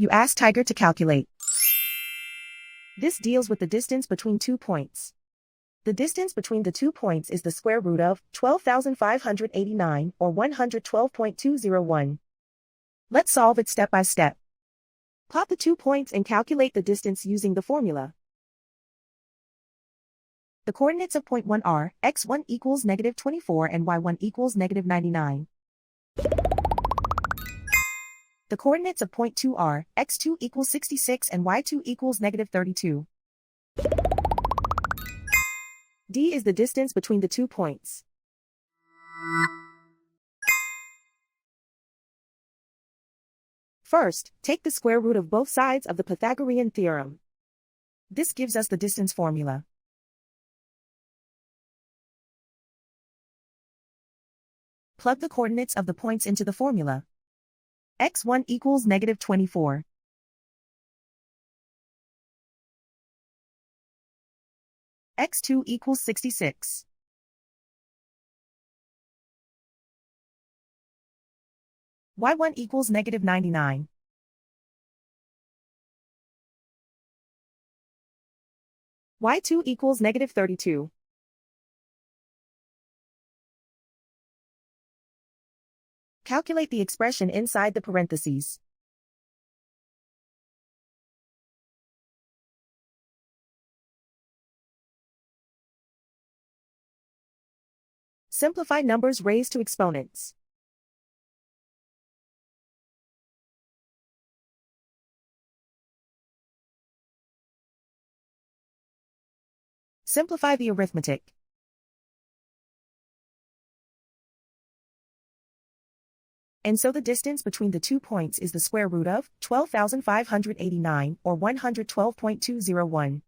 You ask Tiger to calculate. This deals with the distance between 2 points. The distance between the 2 points is the square root of 12,589 or 112.201. Let's solve it step by step. Plot the 2 points and calculate the distance using the formula. The coordinates of point 1 are x1 equals -24 and y1 equals -99. The coordinates of point 2 are x2 equals 66 and y2 equals -32. D is the distance between the 2 points. First, take the square root of both sides of the Pythagorean theorem. This gives us the distance formula. Plug the coordinates of the points into the formula. x1 equals -24. x2 equals 66. y1 equals -99. y2 equals -32. Calculate the expression inside the parentheses. Simplify numbers raised to exponents. Simplify the arithmetic. And so the distance between the 2 points is the square root of 12,589 or 112.201.